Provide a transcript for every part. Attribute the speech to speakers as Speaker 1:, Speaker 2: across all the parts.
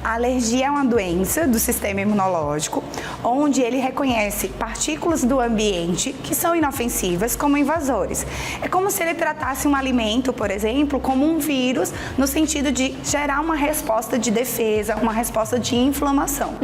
Speaker 1: A alergia é uma doença do sistema imunológico, onde ele reconhece partículas do ambiente que são inofensivas como invasores. É como se ele tratasse um alimento, por exemplo, como um vírus, no sentido de gerar uma resposta de defesa, uma resposta de inflamação.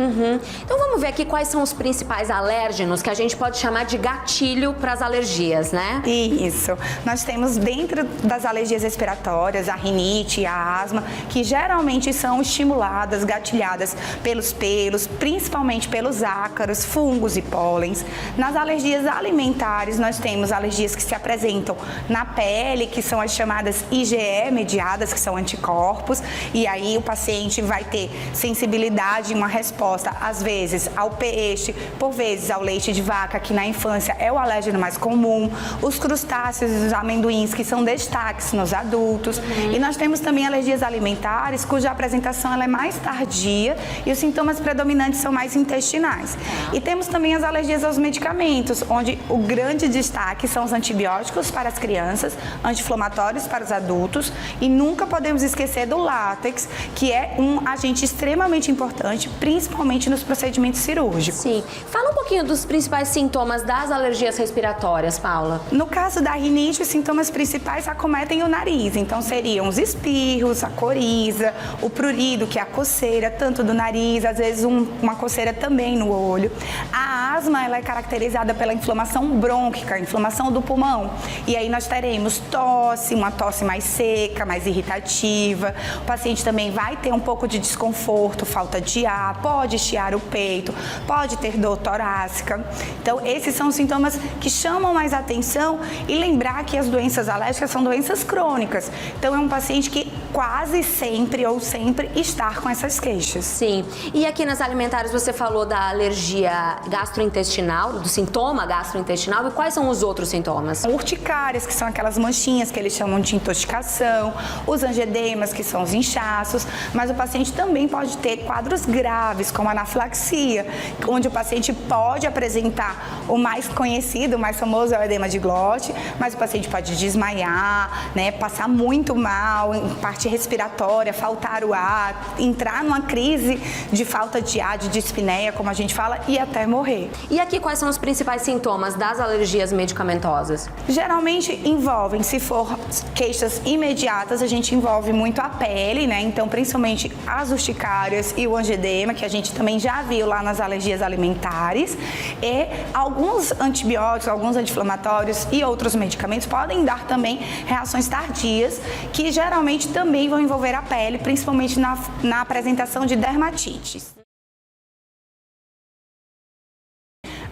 Speaker 2: Então vamos ver aqui quais são os principais alérgenos que a gente pode chamar de gatilho para as alergias, né?
Speaker 1: Isso. Nós temos dentro das alergias respiratórias, a rinite e a asma, que geralmente são estimuladas, gatilhadas pelos pelos, principalmente pelos ácaros, fungos e pólens. Nas alergias alimentares, nós temos alergias que se apresentam na pele, que são as chamadas IgE mediadas, que são anticorpos, e aí o paciente vai ter sensibilidade, uma resposta, às vezes, ao peixe, por vezes ao leite de vaca, que na infância é o alérgeno mais comum, os crustáceos e os amendoins, que são destaques nos adultos. E nós temos também alergias alimentares, cuja apresentação ela é mais tardia e os sintomas predominantes são mais intestinais. E temos também as alergias aos medicamentos, onde o grande destaque são os antibióticos para as crianças, anti-inflamatórios para os adultos, e nunca podemos esquecer do látex, que é um agente extremamente importante, principalmente nos procedimentos cirúrgicos.
Speaker 2: Sim. Fala um pouquinho dos principais sintomas das alergias respiratórias, Paula.
Speaker 1: No caso da rinite, os sintomas principais acometem o nariz, então seriam os espirros, a coriza, o prurido, que é a coceira, tanto do nariz, às vezes uma coceira também no olho. A asma, ela é caracterizada pela inflamação brônquica, inflamação do pulmão, e aí nós teremos tosse, uma tosse mais seca, mais irritativa. O paciente também vai ter um pouco de desconforto, falta de ar, pode estiar o peito, pode ter dor torácica. Então, esses são os sintomas que chamam mais atenção, e lembrar que as doenças alérgicas são doenças crônicas. Então, é um paciente que quase sempre ou sempre está com essas queixas.
Speaker 2: Sim. E aqui nas alimentares você falou da alergia gastrointestinal, do sintoma gastrointestinal, e quais são os outros sintomas?
Speaker 1: Urticárias, que são aquelas manchinhas que eles chamam de intoxicação, os angioedemas, que são os inchaços, mas o paciente também pode ter quadros graves, como a anafilaxia, onde o paciente pode apresentar o mais conhecido, o mais famoso é o edema de glote, mas o paciente pode desmaiar, né, passar muito mal, em parte respiratória, faltar o ar, entrar numa crise de falta de ar, de dispneia, como a gente fala, e até morrer.
Speaker 2: E aqui quais são os principais sintomas das alergias medicamentosas?
Speaker 1: Geralmente envolvem, se for queixas imediatas, a gente envolve muito a pele, né? Então, principalmente as urticárias e o angioedema, que a gente também já viu lá nas alergias alimentares, e alguns antibióticos, alguns anti-inflamatórios e outros medicamentos podem dar também reações tardias, que geralmente também vão envolver a pele, principalmente na apresentação de dermatites.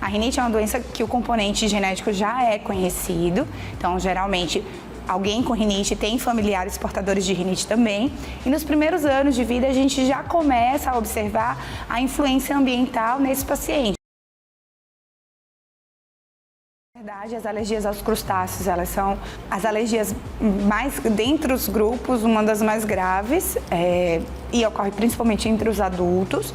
Speaker 1: A rinite é uma doença que o componente genético já é conhecido, então geralmente alguém com rinite tem familiares portadores de rinite também, e nos primeiros anos de vida a gente já começa a observar a influência ambiental nesse paciente. Na verdade, as alergias aos crustáceos, elas são as alergias mais, dentre os grupos, uma das mais graves, e ocorre principalmente entre os adultos.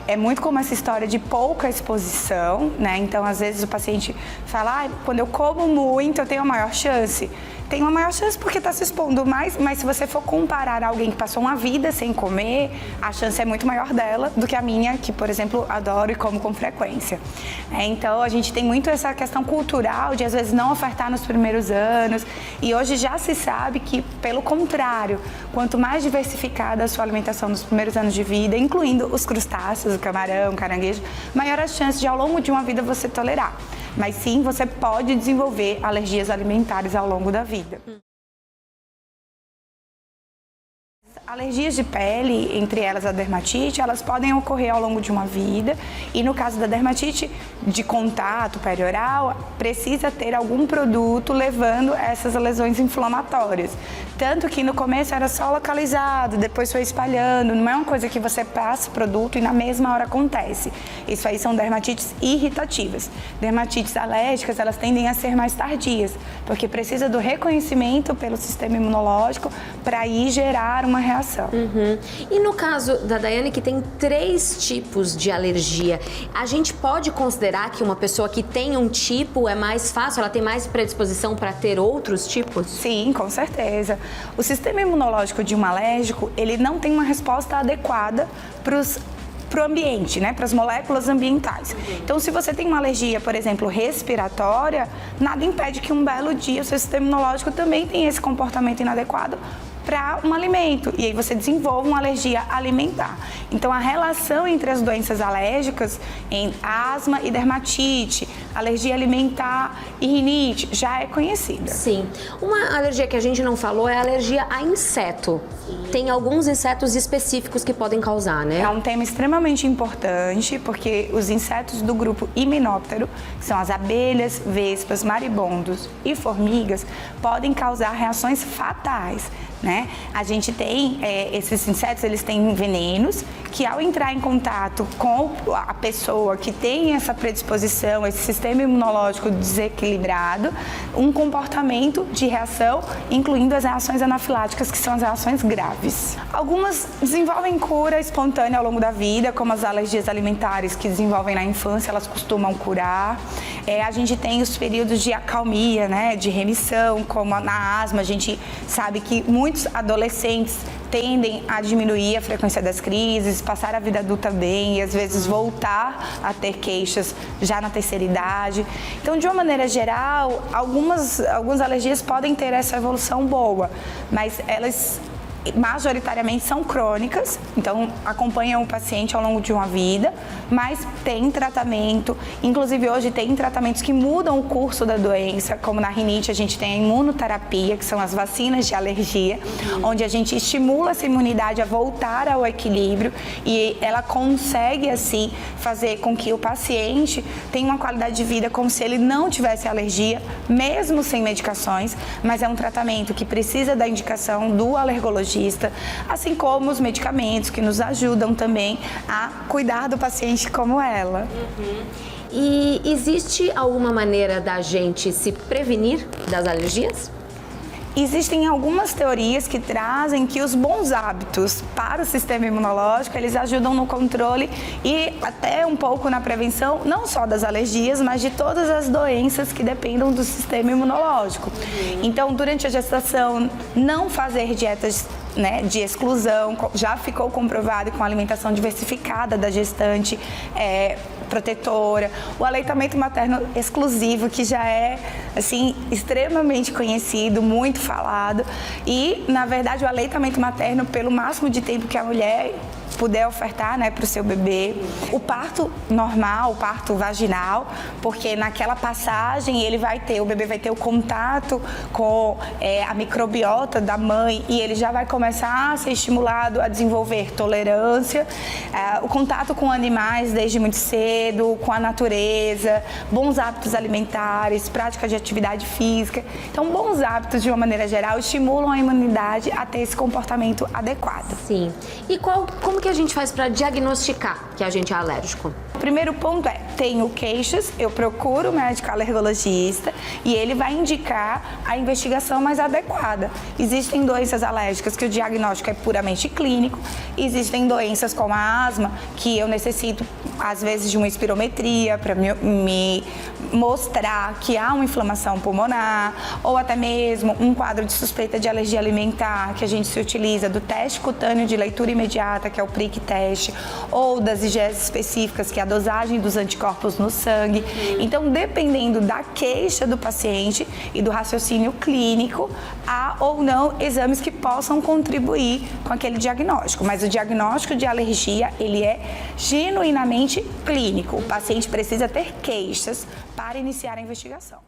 Speaker 1: É muito como essa história de pouca exposição, né? Então, às vezes o paciente fala, quando eu como muito, eu tenho a maior chance. Tem uma maior chance porque está se expondo mais, mas se você for comparar alguém que passou uma vida sem comer, a chance é muito maior dela do que a minha, que, por exemplo, adoro e como com frequência. Então, a gente tem muito essa questão cultural de, às vezes, não ofertar nos primeiros anos, e hoje já se sabe que, pelo contrário, quanto mais diversificada a sua alimentação nos primeiros anos de vida, incluindo os crustáceos, o camarão, o caranguejo, maior a chance de, ao longo de uma vida, você tolerar. Mas sim, você pode desenvolver alergias alimentares ao longo da vida. Alergias de pele, entre elas a dermatite, elas podem ocorrer ao longo de uma vida, e no caso da dermatite de contato perioral, precisa ter algum produto levando essas lesões inflamatórias. Tanto que no começo era só localizado, depois foi espalhando, não é uma coisa que você passa o produto e na mesma hora acontece. Isso aí são dermatites irritativas. Dermatites alérgicas, elas tendem a ser mais tardias, porque precisa do reconhecimento pelo sistema imunológico para aí gerar uma reação. reação.
Speaker 2: E no caso da Daiane, que tem 3 tipos de alergia, a gente pode considerar que uma pessoa que tem um tipo é mais fácil, ela tem mais predisposição para ter outros tipos?
Speaker 1: Sim, com certeza. O sistema imunológico de um alérgico, ele não tem uma resposta adequada para o ambiente, né, para as moléculas ambientais. Então, se você tem uma alergia, por exemplo, respiratória, nada impede que um belo dia o seu sistema imunológico também tenha esse comportamento inadequado para um alimento, e aí você desenvolve uma alergia alimentar. Então, a relação entre as doenças alérgicas, em asma e dermatite, alergia alimentar e rinite, já é conhecida.
Speaker 2: Sim. Uma alergia que a gente não falou é a alergia a inseto. Tem alguns insetos específicos que podem causar, né?
Speaker 1: É um tema extremamente importante, porque os insetos do grupo Hymenoptero, que são as abelhas, vespas, maribondos e formigas, podem causar reações fatais, né? A gente tem, esses insetos, eles têm venenos que, ao entrar em contato com a pessoa que tem essa predisposição, esse sistema imunológico desequilibrado, um comportamento de reação, incluindo as reações anafiláticas, que são as reações graves. Algumas desenvolvem cura espontânea ao longo da vida, como as alergias alimentares que desenvolvem na infância, elas costumam curar. A gente tem os períodos de acalmia, né, de remissão, como na asma, a gente sabe que muitos adolescentes tendem a diminuir a frequência das crises, passar a vida adulta bem e às vezes voltar a ter queixas já na terceira idade. Então, de uma maneira geral, algumas alergias podem ter essa evolução boa, mas elas majoritariamente são crônicas, então acompanham o paciente ao longo de uma vida, mas tem tratamento, inclusive hoje tem tratamentos que mudam o curso da doença, como na rinite a gente tem a imunoterapia, que são as vacinas de alergia, onde a gente estimula essa imunidade a voltar ao equilíbrio e ela consegue assim fazer com que o paciente tenha uma qualidade de vida como se ele não tivesse alergia, mesmo sem medicações, mas é um tratamento que precisa da indicação do alergologista, assim como os medicamentos que nos ajudam também a cuidar do paciente como ela.
Speaker 2: E existe alguma maneira da gente se prevenir das alergias?
Speaker 1: Existem algumas teorias que trazem que os bons hábitos para o sistema imunológico, eles ajudam no controle e até um pouco na prevenção, não só das alergias, mas de todas as doenças que dependam do sistema imunológico. Então, durante a gestação, não fazer dietas, né, de exclusão, já ficou comprovado com a alimentação diversificada da gestante, protetora, o aleitamento materno exclusivo, que já é assim extremamente conhecido, muito falado, e na verdade o aleitamento materno pelo máximo de tempo que a mulher puder ofertar, né, para o seu bebê. O parto normal, o parto vaginal, porque naquela passagem o bebê vai ter o contato com a microbiota da mãe e ele já vai começar a ser estimulado a desenvolver tolerância, o contato com animais desde muito cedo, com a natureza, bons hábitos alimentares, prática de atividade física. Então, bons hábitos, de uma maneira geral, estimulam a imunidade a ter esse comportamento adequado.
Speaker 2: Sim. E como que a gente faz para diagnosticar que a gente é alérgico?
Speaker 1: O primeiro ponto tenho queixas, eu procuro o médico alergologista e ele vai indicar a investigação mais adequada. Existem doenças alérgicas que o diagnóstico é puramente clínico, existem doenças como a asma, que eu necessito, às vezes, de uma espirometria para me mostrar que há uma inflamação pulmonar, ou até mesmo um quadro de suspeita de alergia alimentar, que a gente se utiliza do teste cutâneo de leitura imediata, que é o prick test, ou das IgEs específicas, que é a dosagem dos anticorpos no sangue. Então, dependendo da queixa do paciente e do raciocínio clínico, há ou não exames que possam contribuir com aquele diagnóstico. Mas o diagnóstico de alergia, ele é genuinamente clínico. O paciente precisa ter queixas para iniciar a investigação.